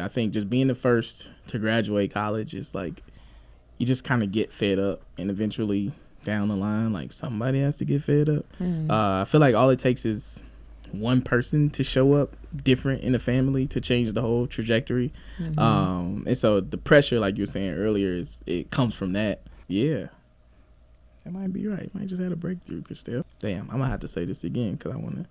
I think just being the first to graduate college is like, you just kind of get fed up, and eventually down the line, like somebody has to get fed up. I feel like all it takes is one person to show up different in the family to change the whole trajectory. And so the pressure, like you were saying earlier, it comes from that. Yeah, that might be right. Might just had a breakthrough, Kristelle. Damn, I'm gonna have to say this again because I want to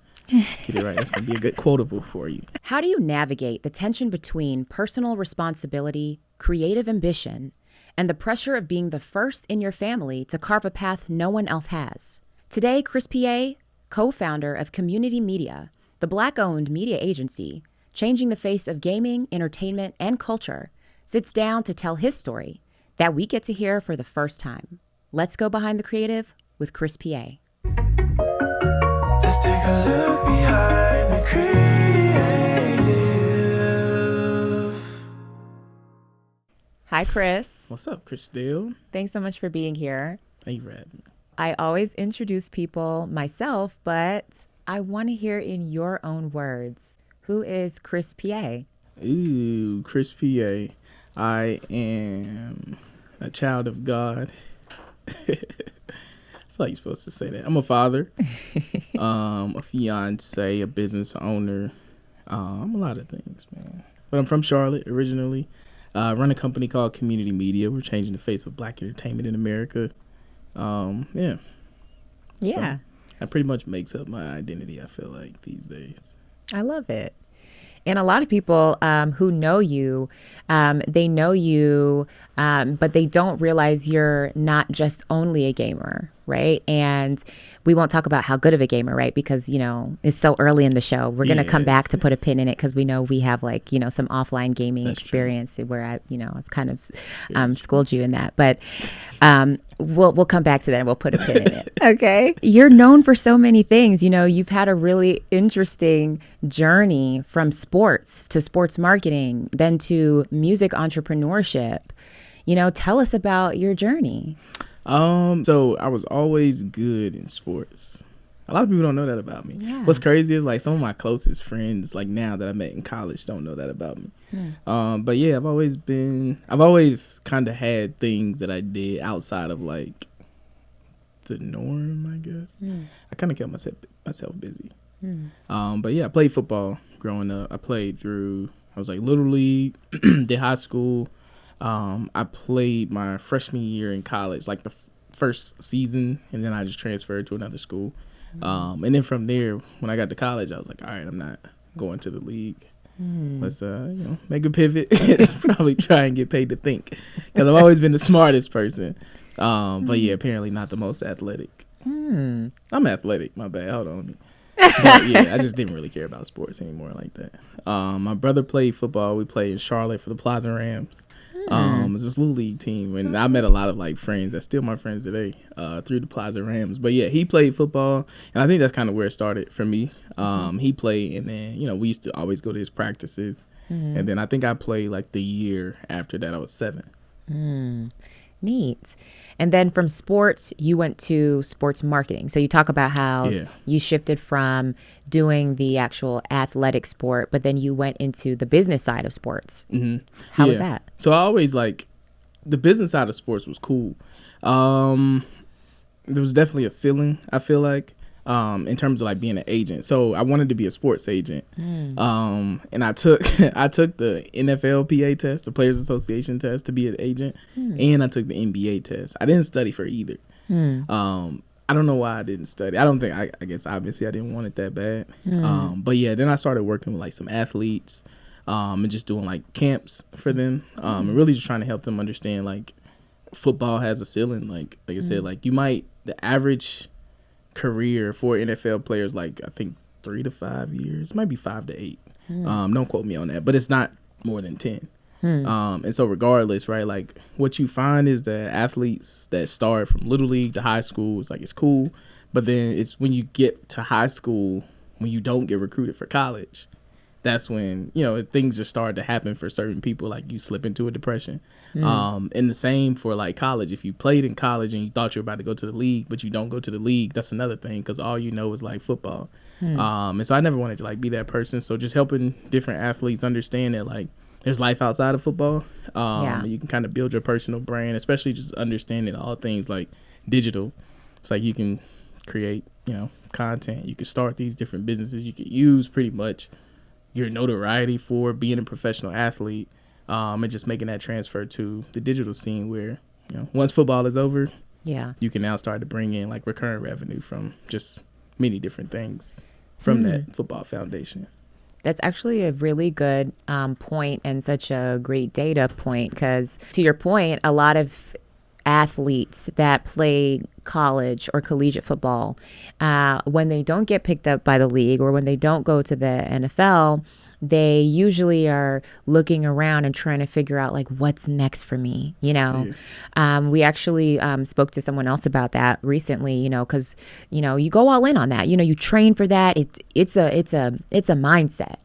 get it right. That's gonna be a good quotable for you. How do you navigate the tension between personal responsibility, creative ambition, and the pressure of being the first in your family to carve a path no one else has? Today, Chris Peay, co-founder of Cxmmunity Media, the Black-owned media agency, changing the face of gaming, entertainment, and culture, sits down to tell his story that we get to hear for the first time. Let's go behind the creative with Chris Peay. Let's take a look behind the creative. Hi, Chris. What's up, Kristelle? Thanks so much for being here. Thank you for having me. I always introduce people myself, but I want to hear in your own words. Who is Chris Peay? Ooh, Chris Peay. I am a child of God. I feel like you're supposed to say that. I'm a father, a fiance, a business owner. I'm a lot of things, man. But I'm from Charlotte originally. I run a company called Cxmmunity Media. We're changing the face of Black entertainment in America. Yeah. So that pretty much makes up my identity, I feel like, these days. I love it. And a lot of people who know you, they know you, but they don't realize you're not just only a gamer, right? And we won't talk about how good of a gamer, right? Because, it's so early in the show. We're going to come back to put a pin in it because we know we have some offline gaming experience where I've kind of schooled you in that. But we'll come back to that and we'll put a pin in it. Okay. You're known for so many things. You've had a really interesting journey from sports to sports marketing, then to music entrepreneurship. Tell us about your journey. So I was always good in sports. A lot of people don't know that about me. Yeah. What's crazy is like some of my closest friends, like now that I met in college, don't know that about me. But yeah, I've always kind of had things that I did outside of like the norm, I guess. I kind of kept myself busy. But yeah, I played football growing up. I was like Little League, did high school. I played my freshman year in college, like the first season, and then I just transferred to another school. And then from there, when I got to college, I was like, all right, I'm not going to the league. Let's make a pivot. Probably try and get paid to think, because I've always been the smartest person. But yeah, apparently not the most athletic. I'm athletic. My bad. Hold on. But yeah, I just didn't really care about sports anymore like that. My brother played football. We played in Charlotte for the Plaza Rams. It's this little league team, and I met a lot of like friends that's still my friends today through the Plaza Rams. But yeah, he played football, and I think that's kind of where it started for me. He played, and then we used to always go to his practices, and then I think I played like the year after that. I was 7. Neat. And then from sports, you went to sports marketing. So you talk about how you shifted from doing the actual athletic sport, but then you went into the business side of sports. How was that? So I always the business side of sports was cool. There was definitely a ceiling, I feel like, in terms of like being an agent. So I wanted to be a sports agent. And I took the NFLPA test, the Players Association test, to be an agent, and I took the NBA test. I didn't study for either. I don't know why I didn't study. I guess obviously I didn't want it that bad. But yeah, then I started working with like some athletes, and just doing like camps for them, and really just trying to help them understand like football has a ceiling. Like I said, like the average career for NFL players, like I think 3 to 5 years, might be 5 to 8. Don't quote me on that, but it's not more than 10. And so regardless, right, like what you find is that athletes that start from Little League to high school, it's cool, but then it's when you get to high school, when you don't get recruited for college, that's when things just start to happen for certain people. Like you slip into a depression. And the same for like college. If you played in college and you thought you were about to go to the league, but you don't go to the league, that's another thing, because all you know is like football. And so I never wanted to like be that person. So just helping different athletes understand that like there's life outside of football. Yeah. You can kind of build your personal brand, especially just understanding all things like digital. It's like you can create, content. You can start these different businesses. You can use pretty much your notoriety for being a professional athlete, and just making that transfer to the digital scene where, once football is over, you can now start to bring in like recurring revenue from just many different things from that football foundation. That's actually a really good point and such a great data point, because to your point, a lot of athletes that play college or collegiate football, when they don't get picked up by the league or when they don't go to the NFL, they usually are looking around and trying to figure out like what's next for me. We actually spoke to someone else about that recently, because you go all in on that, you train for that. It's a mindset,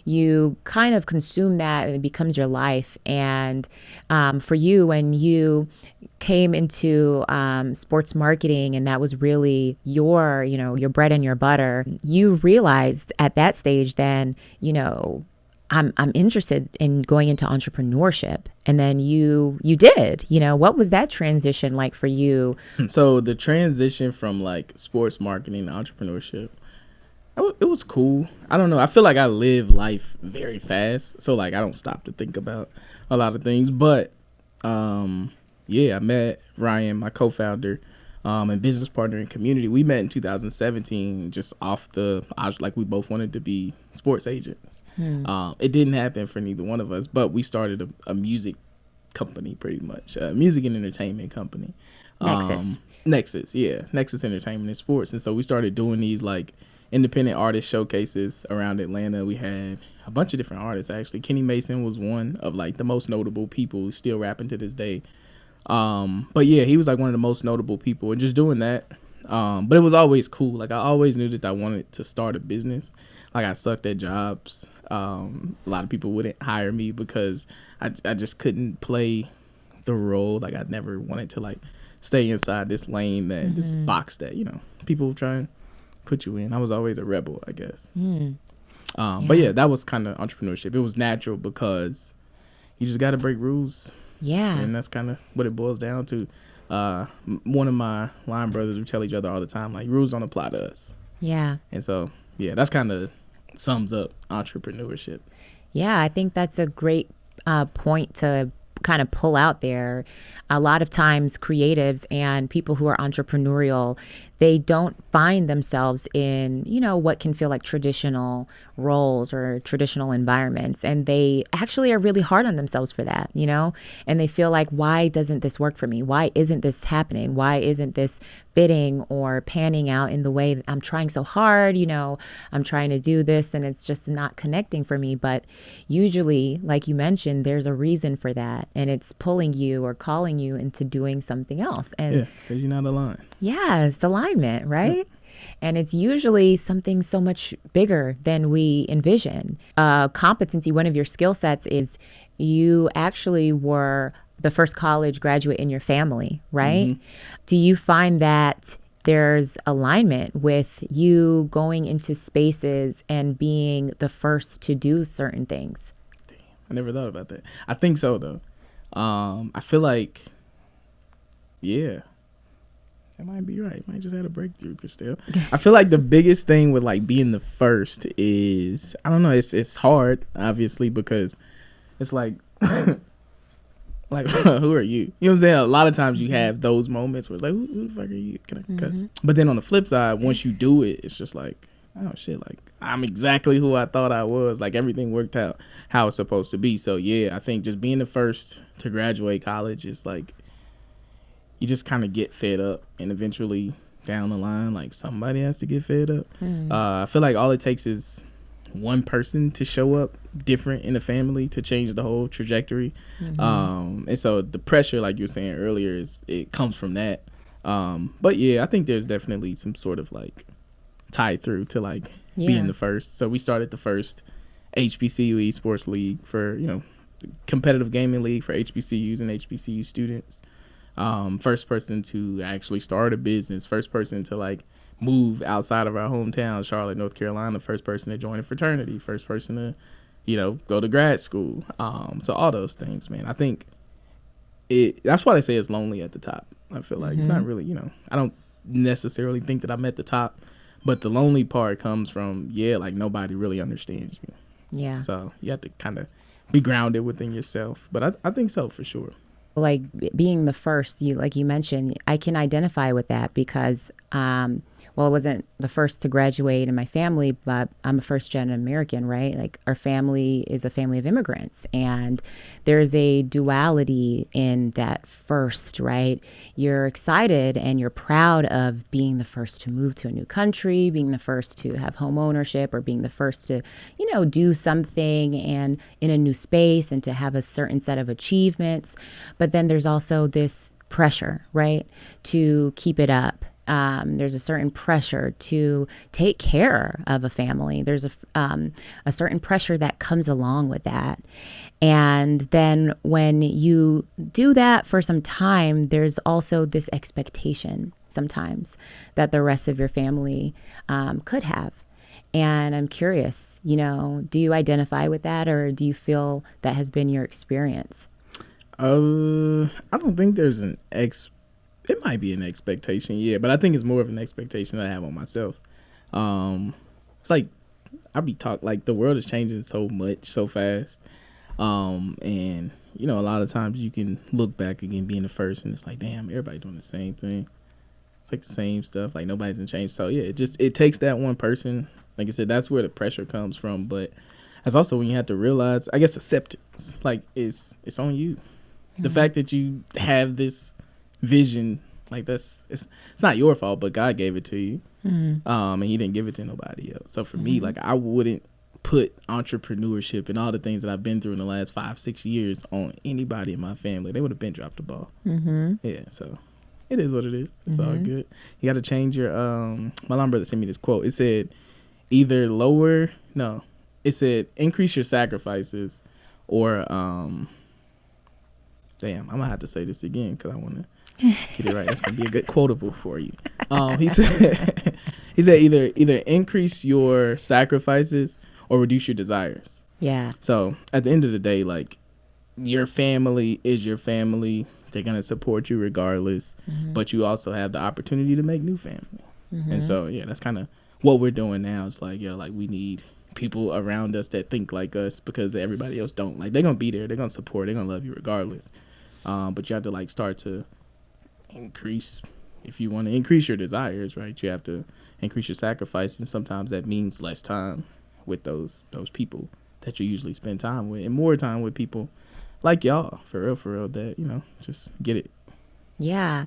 you kind of consume that and it becomes your life. And for you, when you came into sports marketing and that was really your bread and your butter, you realized at that stage then, I'm interested in going into entrepreneurship. And then you did, what was that transition like for you? So the transition from like sports marketing to entrepreneurship, it was cool. I don't know. I feel like I live life very fast. So like I don't stop to think about a lot of things. But I met Ryan, my co-founder, and business partner in Cxmmunity. We met in 2017, just we both wanted to be sports agents. It didn't happen for neither one of us, but we started a music company, pretty much, a music and entertainment company. Nexus Entertainment and Sports. And so we started doing these like independent artist showcases around Atlanta. We had a bunch of different artists, actually. Kenny Mason was one of like the most notable people who's still rapping to this day. But yeah, he was like one of the most notable people, and just doing that. But it was always cool. Like I always knew that I wanted to start a business. Like I sucked at jobs. A lot of people wouldn't hire me because I just couldn't play the role. Like I never wanted to like stay inside this lane that this box that, people try and put you in. I was always a rebel, I guess. But yeah, that was kind of entrepreneurship. It was natural because you just got to break rules. Yeah. And that's kind of what it boils down to. One of my line brothers, we tell each other all the time, like, rules don't apply to us. Yeah. And so, yeah, that's kind of sums up entrepreneurship. Yeah, I think that's a great point to kind of pull out there. A lot of times creatives and people who are entrepreneurial, they don't find themselves in, what can feel like traditional roles or traditional environments. And they actually are really hard on themselves for that, and they feel like, why doesn't this work for me? Why isn't this happening? Why isn't this fitting or panning out in the way that I'm trying so hard? I'm trying to do this and it's just not connecting for me. But usually, like you mentioned, there's a reason for that. And it's pulling you or calling you into doing something else. And yeah, because you're not aligned. Yeah, it's alignment, right? Yep. And it's usually something so much bigger than we envision. Competency, one of your skill sets is you actually were the first college graduate in your family, right? Do you find that there's alignment with you going into spaces and being the first to do certain things? Damn, I never thought about that. I think so, though. I feel like, yeah. That might be right. Might just had a breakthrough, Kristelle. I feel like the biggest thing with like being the first is, I don't know, it's hard, obviously, because it's like like who are you? You know what I'm saying? A lot of times you have those moments where it's like, who the fuck are you? Can I cuss? But then on the flip side, once you do it, it's just like, oh shit, like I'm exactly who I thought I was. Like everything worked out how it's supposed to be. So yeah, I think just being the first to graduate college is like, you just kind of get fed up, and eventually down the line, like somebody has to get fed up. I feel like all it takes is one person to show up different in the family to change the whole trajectory. And so the pressure, like you were saying earlier, it comes from that. But yeah, I think there's definitely some sort of like tie through to like being the first. So we started the first HBCU esports league for, competitive gaming league for HBCUs and HBCU students. First person to actually start a business, first person to like move outside of our hometown, Charlotte, North Carolina, first person to join a fraternity, first person to go to grad school. So all those things, man. I think that's why they say it's lonely at the top. I feel like it's not really, I don't necessarily think that I'm at the top, but the lonely part comes from, like nobody really understands you. Yeah. So you have to kind of be grounded within yourself. But I think so for sure. Like being the first, like you mentioned, I can identify with that because, I wasn't the first to graduate in my family, but I'm a first-gen American, right? Like our family is a family of immigrants, and there's a duality in that first, right? You're excited and you're proud of being the first to move to a new country, being the first to have home ownership, or being the first to, do something and in a new space and to have a certain set of achievements. But then there's also this pressure, right, to keep it up. There's a certain pressure to take care of a family. There's a certain pressure that comes along with that. And then when you do that for some time, there's also this expectation sometimes that the rest of your family could have. And I'm curious, do you identify with that, or do you feel that has been your experience? I don't think there's it might be an expectation, yeah, but I think it's more of an expectation that I have on myself. It's like like the world is changing so much, so fast. And a lot of times you can look back again being the first and it's like, damn, everybody doing the same thing. It's like the same stuff, like nobody's gonna change. So yeah, it takes that one person. Like I said, that's where the pressure comes from, but that's also when you have to realize, I guess, acceptance. Like it's on you. Mm-hmm. The fact that you have this vision, like it's not your fault, but God gave it to you. Mm-hmm. And he didn't give it to nobody else. So for me, like I wouldn't put entrepreneurship and all the things that I've been through in the last 5-6 years on anybody in my family. They would have been dropped the ball. Mm-hmm. Yeah, so it is what it is. It's all good. You got to change your my line brother sent me this quote. It said it said increase your sacrifices, or damn, I'm gonna have to say this again because I want to get it right. That's gonna be a good quotable for you. He said either increase your sacrifices or reduce your desires. Yeah. So at the end of the day, like your family is your family. They're gonna support you regardless, but you also have the opportunity to make new family. And so yeah, that's kind of what we're doing now. It's like, like we need people around us that think like us because everybody else don't. Like they're gonna be there, they're gonna support, they're gonna love you regardless. But you have to like start to increase, if you want to increase your desires, right? You have to increase your sacrifice, and sometimes that means less time with those people that you usually spend time with, and more time with people like y'all, for real, that just get it. Yeah.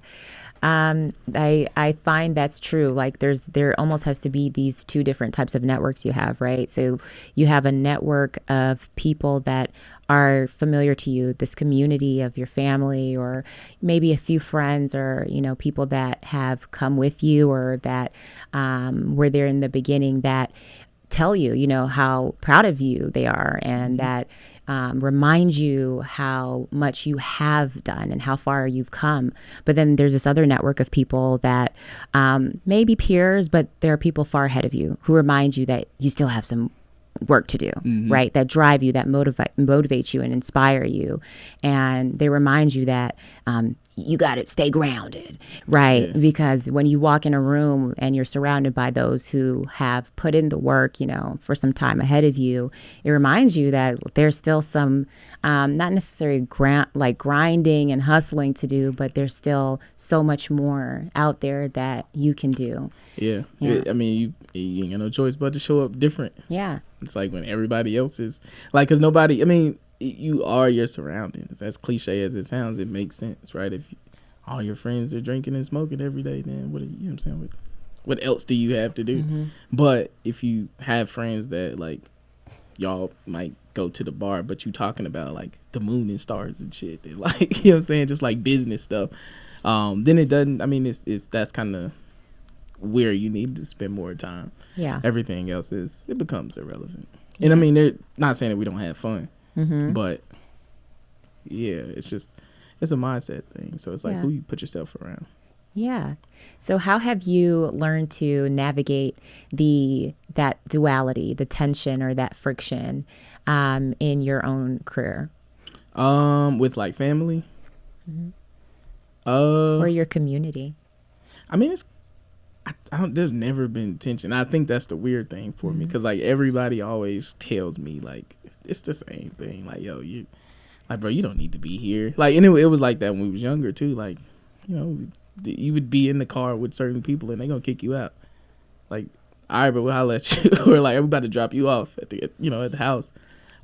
I find that's true. Like there almost has to be these two different types of networks you have, right? So you have a network of people that are familiar to you, this community of your family, or maybe a few friends, or, people that have come with you, or that were there in the beginning, that tell you, how proud of you they are, and that remind you how much you have done and how far you've come. But then there's this other network of people that may be peers, but there are people far ahead of you who remind you that you still have some work to do, right? That drive you, that motivate you and inspire you. And they remind you that you got to stay grounded, right? Yeah. Because when you walk in a room and you're surrounded by those who have put in the work, for some time ahead of you, it reminds you that there's still some, not necessarily grinding and hustling to do, but there's still so much more out there that you can do. Yeah. You ain't got no choice but to show up different. Yeah. It's like when everybody else is like, because you are your surroundings. As cliche as it sounds, it makes sense, right? If all your friends are drinking and smoking every day, then what I'm saying? What else do you have to do? Mm-hmm. But if you have friends that like y'all might go to the bar, but you talking about like the moon and stars and shit, and like I'm saying, just like business stuff, then it doesn't. It's that's kind of where you need to spend more time. Yeah. Everything else it becomes irrelevant. Yeah. And they're not saying that we don't have fun. Mm-hmm. But yeah, it's a mindset thing. So it's like who you put yourself around. Yeah. So how have you learned to navigate that duality, the tension or that friction in your own career? With like family. Or your community? I mean, I don't. There's never been tension. I think that's the weird thing for me, because like everybody always tells me like it's the same thing. Like, yo, you, like, bro, you don't need to be here. Like, and it was like that when we was younger too. Like, you know, you would be in the car with certain people and they gonna kick you out. Like, all right, but we'll holler at you, or like I'm about to drop you off at the at the house.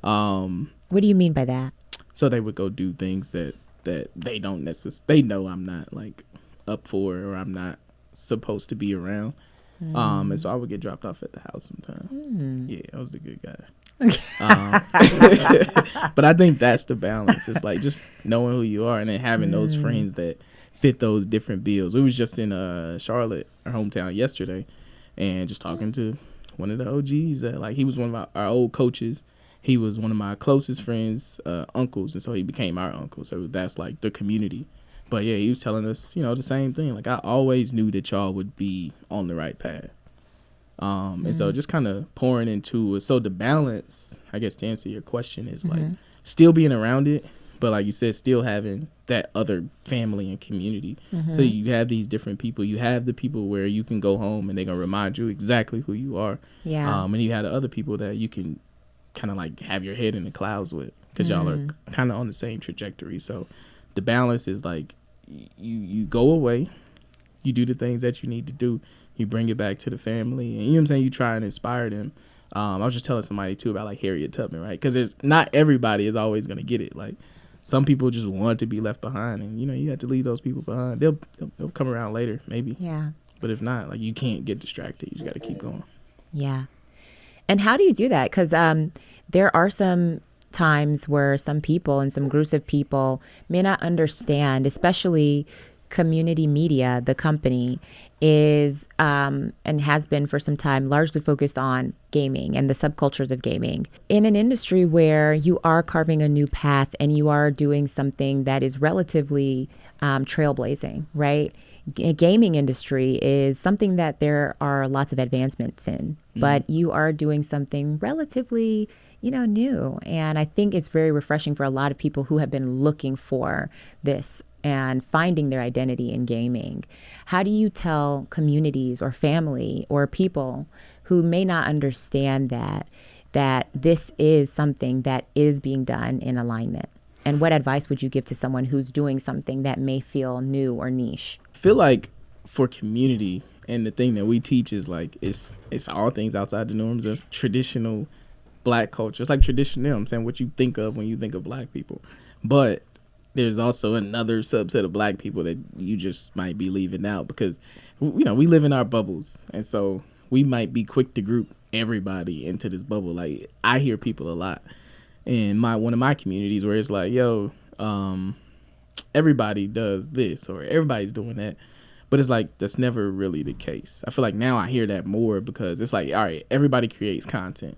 What do you mean by that? So they would go do things that they don't necessarily, they know I'm not like up for, or I'm not supposed to be around. And so I would get dropped off at the house sometimes. Yeah, I was a good guy. But I think that's the balance. It's like just knowing who you are and then having those friends that fit those different bills. We was just in Charlotte, our hometown, yesterday, and just talking to one of the OGs that like he was one of our old coaches. He was one of my closest friends' uncles, and so he became our uncle. So that's like the community. But yeah, he was telling us, the same thing. Like, I always knew that y'all would be on the right path. And so just kind of pouring into it. So the balance, I guess, to answer your question, is like still being around it, but like you said, still having that other family and community. So you have these different people. You have the people where you can go home and they're going to remind you exactly who you are. Yeah. And you have the other people that you can kind of like have your head in the clouds with, because y'all are kind of on the same trajectory. So the balance is like you go away, you do the things that you need to do, you bring it back to the family, and you know what I'm saying, you try and inspire them. I was just telling somebody too about like Harriet Tubman, right? Because there's not everybody is always going to get it. Like some people just want to be left behind, and you have to leave those people behind. They'll come around later, maybe. Yeah. But if not, like you can't get distracted. You just got to keep going. Yeah. And how do you do that? Because there are some times where some people and some groups of people may not understand, especially Cxmmunity Media, the company, is and has been for some time largely focused on gaming and the subcultures of gaming. In an industry where you are carving a new path and you are doing something that is relatively trailblazing, right? Gaming industry is something that there are lots of advancements in, but you are doing something relatively, new. And I think it's very refreshing for a lot of people who have been looking for this and finding their identity in gaming. How do you tell communities or family or people who may not understand that this is something that is being done in alignment? And what advice would you give to someone who's doing something that may feel new or niche? I feel like for community, and the thing that we teach is like it's all things outside the norms of traditional Black culture. It's like traditional, I'm saying, what you think of when you think of Black people. But there's also another subset of Black people that you just might be leaving out, because we live in our bubbles, and so we might be quick to group everybody into this bubble. Like I hear people a lot in one of my communities where it's like, yo, everybody does this or everybody's doing that, but it's like that's never really the case. I feel like now I hear that more, because it's like, all right, everybody creates content.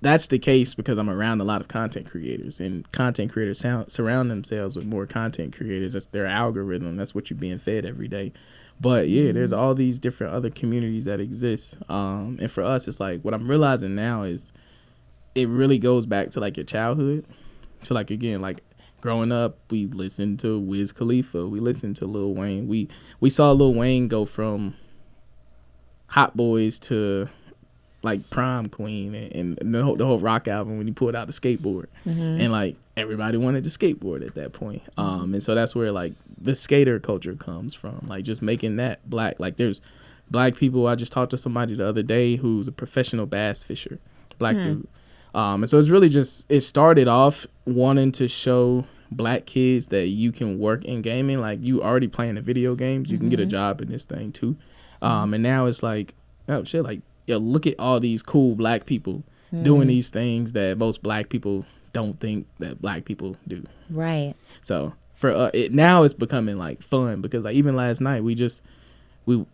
That's the case because I'm around a lot of content creators, and content creators surround themselves with more content creators. That's their algorithm. That's what you're being fed every day. But yeah, there's all these different other communities that exist. And for us, it's like what I'm realizing now is it really goes back to like your childhood. So like, again, like growing up, we listened to Wiz Khalifa. We listened to Lil Wayne. We saw Lil Wayne go from Hot Boys to like Prom Queen and the whole rock album when he pulled out the skateboard. And like everybody wanted to skateboard at that point. And so that's where like the skater culture comes from, like just making that Black. Like there's Black people. I just talked to somebody the other day who's a professional bass fisher, Black dude. And so it's really just, it started off wanting to show Black kids that you can work in gaming. Like you already playing the video games, you can get a job in this thing too. And now it's like, oh shit, like, yo, look at all these cool Black people doing these things that most Black people don't think that Black people do. Right. So for now it's becoming like fun, because like even last night we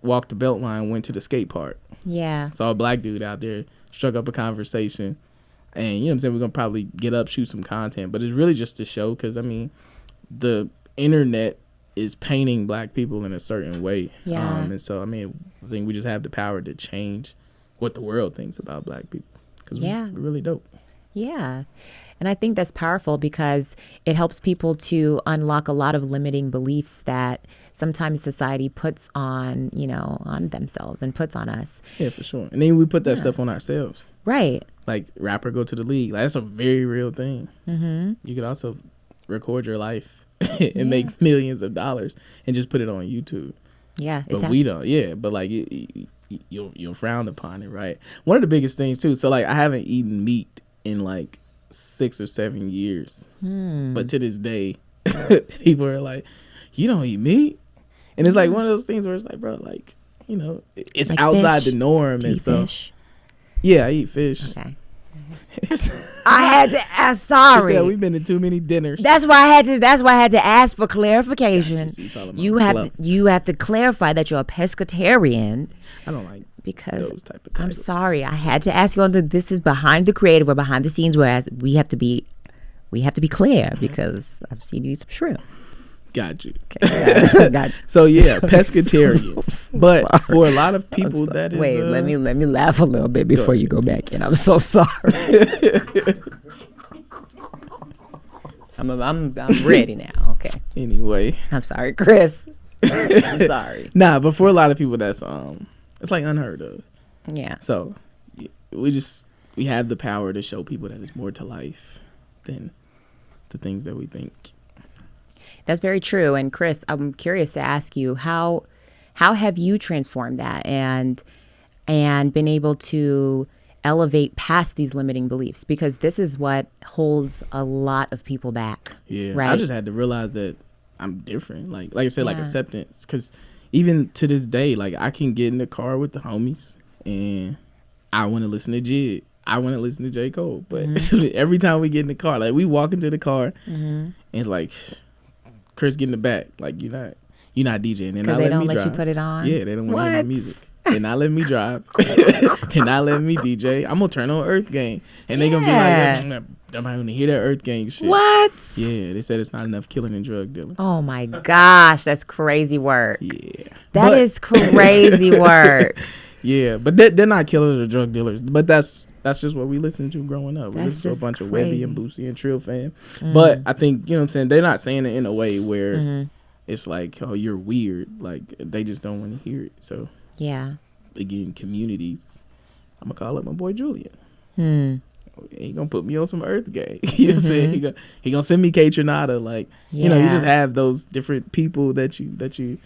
walked the Beltline, went to the skate park. Yeah. Saw a Black dude out there, struck up a conversation. And you know what I'm saying, we're going to probably get up, shoot some content. But it's really just to show, because I mean, the internet is painting black people in a certain way. Yeah. And so, I mean, I think we just have the power to change what the world thinks about black people. Because we're really dope. Yeah. And I think that's powerful because it helps people to unlock a lot of limiting beliefs that sometimes society puts on, you know, on themselves and puts on us. Yeah, for sure. And then we put that stuff on ourselves. Right. Like, rapper go to the league. Like, that's a very real thing. Mm-hmm. You could also record your life and make millions of dollars and just put it on YouTube. Yeah. But we don't. Yeah, but like you'll frown upon it, right? One of the biggest things too. So like I haven't eaten meat in like 6 or 7 years, but to this day, people are like, "You don't eat meat," and it's like one of those things where it's like, bro, like you know, it's like outside the norm, and so fish? Yeah, I eat fish. Okay. I had to ask. Sorry, we've been to too many dinners. That's why I had to ask for clarification. You have to clarify that you're a pescatarian. I don't like because those type of I'm titles. sorry. I had to ask you on this is behind the creative or behind the scenes, whereas we have to be clear because I've seen you eat some shrimp. Got you. Okay. So yeah, pescatarian. But for a lot of people, that is. Wait, let me laugh a little bit before you go back in. I'm so sorry. I'm ready now. Okay. Anyway, I'm sorry, Chris. I'm sorry. Nah, but for a lot of people, that's it's like unheard of. Yeah. So we have the power to show people that there's more to life than the things that we think. That's very true. And Chris, I'm curious to ask you how have you transformed that and been able to elevate past these limiting beliefs? Because this is what holds a lot of people back. Yeah, right? I just had to realize that I'm different. Like I said, like acceptance. Because even to this day, like I can get in the car with the homies and I want to listen to Jid. I want to listen to J. Cole. But every time we get in the car, like we walk into the car and it's like, Chris, get in the back. Like you're not DJing. Because they don't let you put it on. Yeah, they don't want to hear my music. They're not letting me drive. They're not letting me DJ. I'm gonna turn on Earth Gang, and they gonna be like, I'm not gonna hear that Earth Gang shit. What? Yeah, they said it's not enough killing and drug dealing. Oh my gosh, that's crazy work. Yeah, that is crazy work. Yeah, but they're not killers or drug dealers. But that's just what we listened to growing up. We listened to a bunch of Webby and Boosie and Trill fam. But I think, you know what I'm saying, they're not saying it in a way where it's like, oh, you're weird. Like, they just don't want to hear it. So, yeah. Again, communities. I'm going to call up my boy Julian. He going to put me on some Earth Gang. You know what I'm saying? He going to send me K Trinata. Like, you know, you just have those different people that you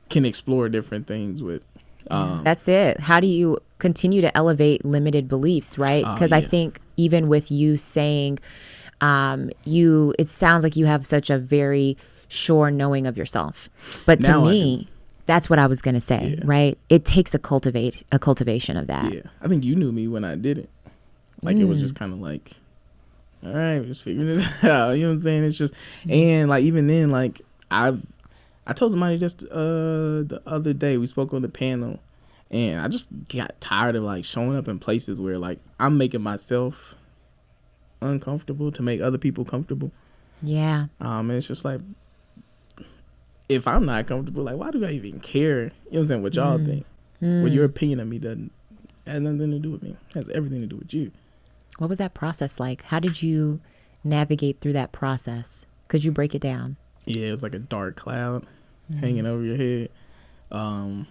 can explore different things with. That's it. How do you continue to elevate limited beliefs, right? Because I think even with you saying it sounds like you have such a very sure knowing of yourself. But to me, that's what I was going to say, right? It takes a cultivation of that. Yeah. I think you knew me when I didn't. Like it was just kind of like, all right, we're just figuring this out. You know what I'm saying? It's just, and like even then, like I told somebody just the other day, we spoke on the panel, and I just got tired of like showing up in places where like I'm making myself uncomfortable to make other people comfortable. Yeah. And it's just like, if I'm not comfortable, like why do I even care? You know what I'm saying? What y'all think? Well, your opinion of me has nothing to do with me. It has everything to do with you. What was that process like? How did you navigate through that process? Could you break it down? Yeah, it was like a dark cloud hanging over your head. And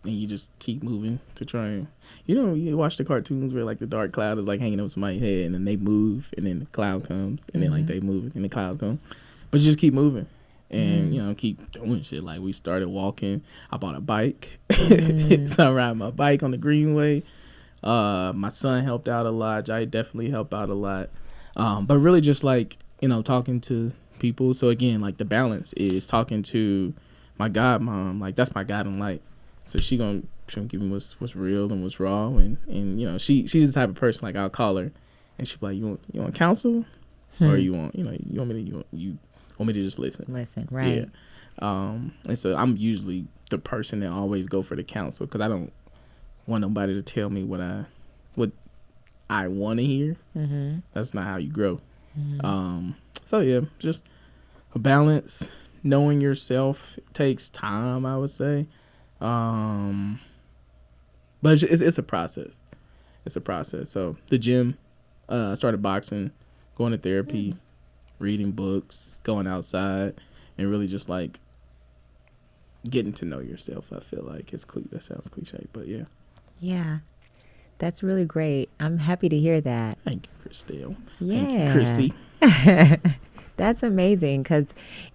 you just keep moving to try and, you watch the cartoons where like the dark cloud is like hanging over somebody's head and then they move and then the cloud comes and then like they move and the cloud comes. But you just keep moving and, keep doing shit. Like we started walking. I bought a bike. So I'm riding my bike on the Greenway. My son helped out a lot. I definitely helped out a lot. But really just like, talking to people. So again, like the balance is talking to my godmom. Like that's my guiding light. So she'll give me what's real and what's raw. And she's the type of person, like I'll call her and she'll be like, you want counsel? Or you want me to just listen? Listen, right. Yeah. And so I'm usually the person that always go for the counsel because I don't want nobody to tell me what I want to hear. That's not how you grow. So yeah, just a balance, knowing yourself takes time, I would say. But it's a process. It's a process. So the gym, I started boxing, going to therapy, reading books, going outside, and really just like getting to know yourself. I feel like that sounds cliche, but yeah. Yeah. That's really great. I'm happy to hear that. Thank you, Kristelle. Yeah. Thank you, Chrissy. That's amazing, because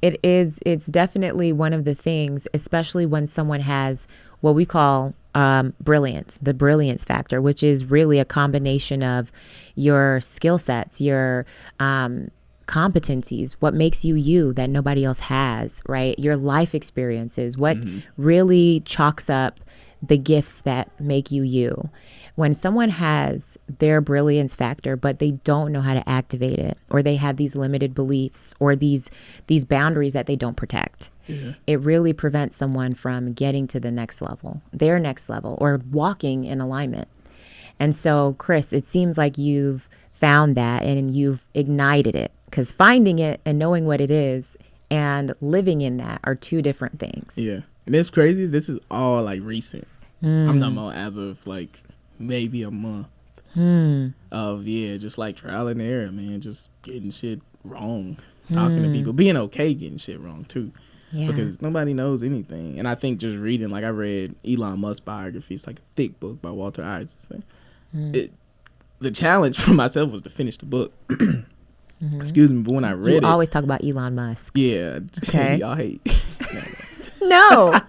it's definitely one of the things, especially when someone has what we call brilliance, the brilliance factor, which is really a combination of your skill sets, your competencies, what makes you you that nobody else has, right? Your life experiences, what really chalks up the gifts that make you you. When someone has their brilliance factor, but they don't know how to activate it, or they have these limited beliefs or these boundaries that they don't protect, it really prevents someone from getting to the next level, their next level, or walking in alignment. And so, Chris, it seems like you've found that and you've ignited it, because finding it and knowing what it is and living in that are two different things. Yeah. And it's crazy. This is all like recent. I'm talking about as of like maybe a month of just like trial and error, man, just getting shit wrong, talking to people, being okay getting shit wrong too, because nobody knows anything. And I think just reading, like I read Elon Musk biography. It's like a thick book by Walter Isaacson. The challenge for myself was to finish the book. Excuse me, but when I read You always talk about Elon Musk. Yeah, Okay. y'all hate. No,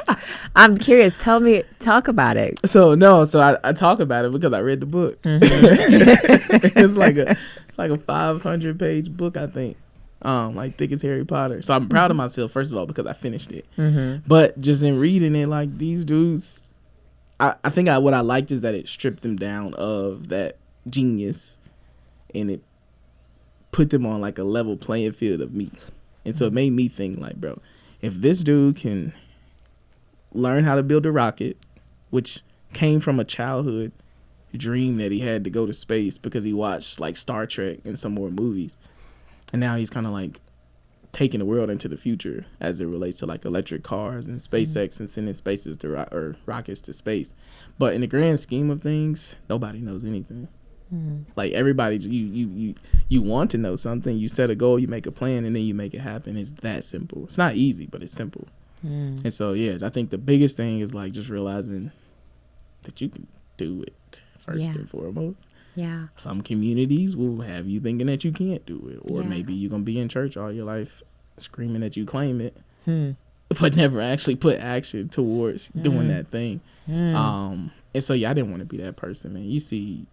I'm curious. Talk about it. So I talk about it because I read the book. It's like a 500-page book, I think. Like thick as Harry Potter. So I'm proud of myself, first of all, because I finished it. But just in reading it, like these dudes, I think what I liked is that it stripped them down of that genius, and it put them on like a level playing field of me. And so it made me think like, bro, if this dude can learn how to build a rocket, which came from a childhood dream that he had to go to space because he watched like Star Trek and some more movies, and now he's kind of like taking the world into the future as it relates to like electric cars and SpaceX and sending rockets to space. But in the grand scheme of things, nobody knows anything. Like everybody, you want to know something, you set a goal, you make a plan, and then you make it happen. It's that simple. It's not easy, but it's simple. And so I think the biggest thing is like just realizing that you can do it first and foremost. Yeah. Some communities will have you thinking that you can't do it, or maybe you're gonna be in church all your life screaming that you claim it, but never actually put action towards doing that thing. And so I didn't want to be that person, man. You see,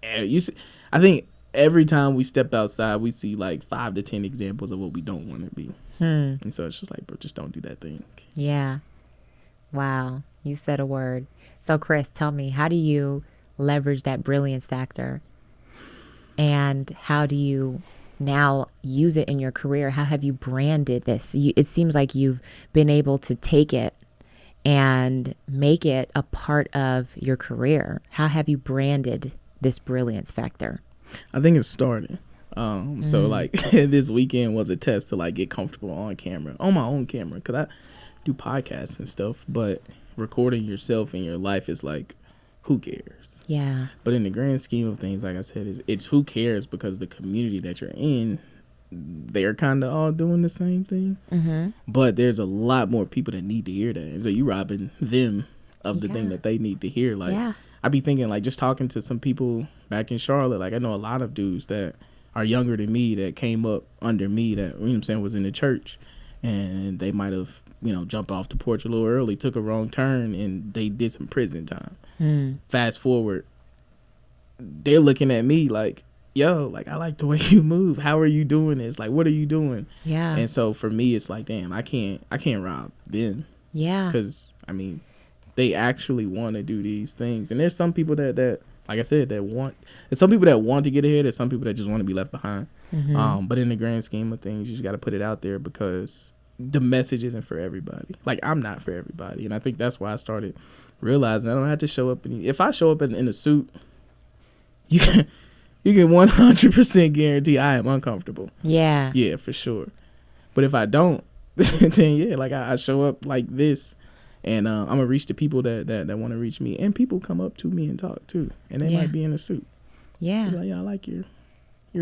I think every time we step outside, we see like 5 to 10 examples of what we don't want to be. And so it's just like, bro, just don't do that thing. Yeah. Wow. You said a word. So, Chris, tell me, how do you leverage that brilliance factor? And how do you now use it in your career? How have you branded this? It seems like you've been able to take it and make it a part of your career. How have you branded this brilliance factor? I think it's starting. So like this weekend was a test to like get comfortable on my own camera, because I do podcasts and stuff, but recording yourself in your life is like, who cares? Yeah. But in the grand scheme of things, like I said, it's who cares, because the community that you're in, they're kind of all doing the same thing. But there's a lot more people that need to hear that. And so you robbing them of the thing that they need to hear. Like I be thinking, like, just talking to some people back in Charlotte, like I know a lot of dudes that are younger than me that came up under me that, you know what I'm saying, was in the church, and they might have, jumped off the porch a little early, took a wrong turn, and they did some prison time. Fast forward, they're looking at me like, yo, like, I like the way you move. How are you doing this? Like, what are you doing? Yeah. And so for me, it's like, damn, I can't rob them. Yeah. Because, I mean, they actually want to do these things. And there's some people that like I said, there's some people that want to get ahead. There's some people that just want to be left behind. But in the grand scheme of things, you just got to put it out there, because the message isn't for everybody. Like, I'm not for everybody. And I think that's why I started realizing I don't have to show up. If I show up in a suit, you can 100% guarantee I am uncomfortable. Yeah. Yeah, for sure. But if I don't, then yeah, like I show up like this, and I'm gonna reach the people that want to reach me, and people come up to me and talk too, and they might be in a suit. Yeah. Like, yeah, I like your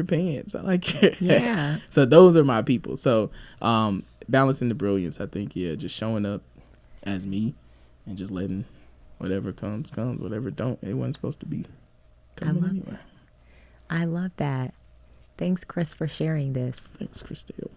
pants. I like your Yeah. So those are my people. So balancing the brilliance, I think, just showing up as me and just letting whatever comes, whatever don't. It wasn't supposed to be coming anyway. I love that. Thanks, Chris, for sharing this. Thanks, Kristelle.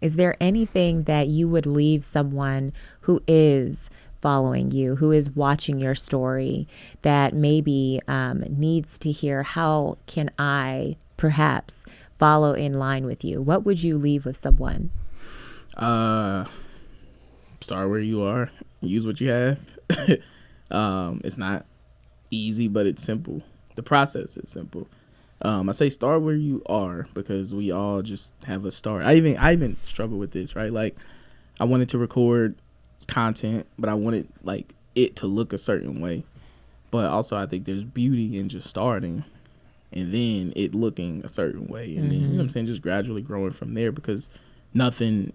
Is there anything that you would leave someone who is following you, who is watching your story, that maybe needs to hear, how can I perhaps follow in line with you? What would you leave with someone? Start where you are. Use what you have. It's not easy, but it's simple. The process is simple. I say start where you are because we all just have a start. I even struggle with this, right? Like, I wanted to record content, but I wanted like it to look a certain way. But also, I think there's beauty in just starting and then it looking a certain way, and then, you know what I'm saying, just gradually growing from there, because nothing's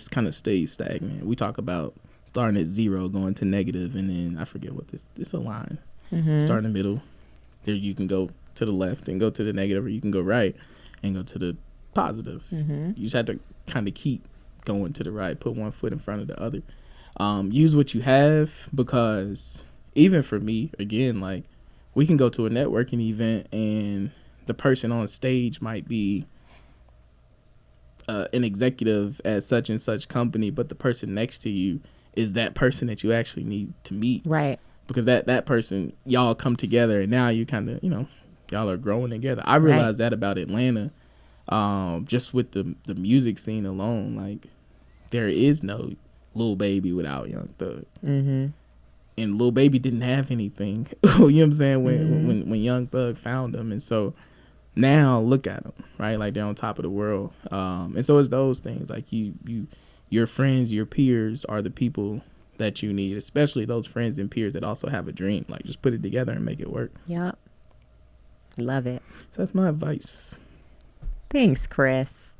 kind of stays stagnant. We talk about starting at 0, going to negative, and then I forget what this a line. Start in the middle. There you can go to the left and go to the negative, or you can go right and go to the positive. You just have to kind of keep going to the right, put one foot in front of the other. Use what you have, because even for me, again, like, we can go to a networking event and the person on stage might be an executive at such and such company, but the person next to you is that person that you actually need to meet. Right. Because that person, y'all come together, and now you kind of, y'all are growing together. I realized that about Atlanta, just with the music scene alone. Like, there is no Lil Baby without Young Thug. And Lil Baby didn't have anything. You know what I'm saying? When Young Thug found him. And so now look at them, right? Like, they're on top of the world. And so it's those things. Like, your friends, your peers are the people that you need, especially those friends and peers that also have a dream. Like, just put it together and make it work. Yep. Love it. So that's my advice. Thanks, Chris.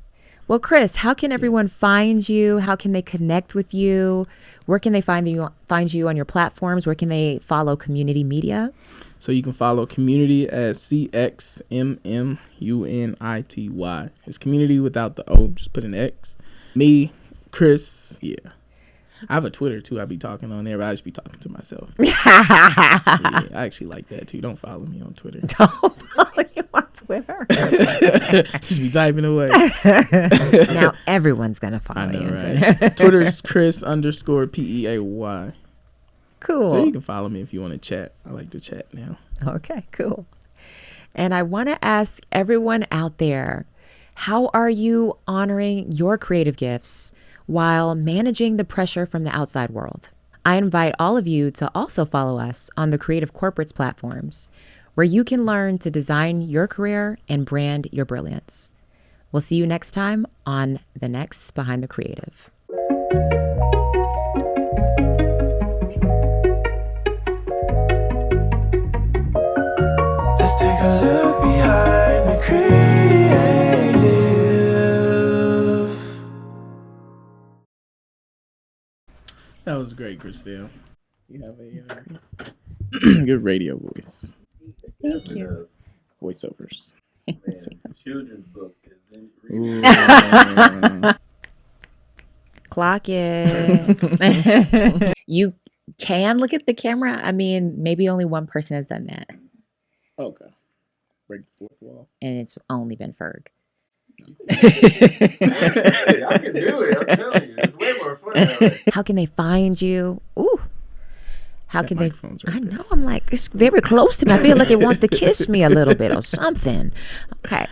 Well, Chris, how can everyone find you? How can they connect with you? Where can they find you on your platforms? Where can they follow Cxmmunity Media? So you can follow Cxmmunity at Cxmmunity. It's community without the O. Just put an X. Me, Chris. Yeah. I have a Twitter too. I be talking on there, but I just be talking to myself. Yeah, I actually like that too. Don't follow me on Twitter. Don't follow you on Twitter. Just be typing away. Now everyone's gonna follow you on right? Twitter. Twitter's Chris_Peay. Cool. So you can follow me if you want to chat. I like to chat now. Okay, cool. And I want to ask everyone out there, how are you honoring your creative gifts while managing the pressure from the outside world? I invite all of you to also follow us on the Creative Corporates platforms, where you can learn to design your career and brand your brilliance. We'll see you next time on the next Behind the Creative. Let's take a look behind the creative. That was great, Kristelle. You have a good radio voice. Thank you. Voiceovers. Man, the children's book is in Clock it. You can look at the camera. I mean, maybe only one person has done that. Okay. Break the fourth wall. And it's only been Ferg. I can do it, I'm telling you. It's way more fun that way. How can they find you? Ooh. How That can they? microphone's right I there. know. I'm like, it's very close to me. I feel like it wants to kiss me a little bit or something. Okay.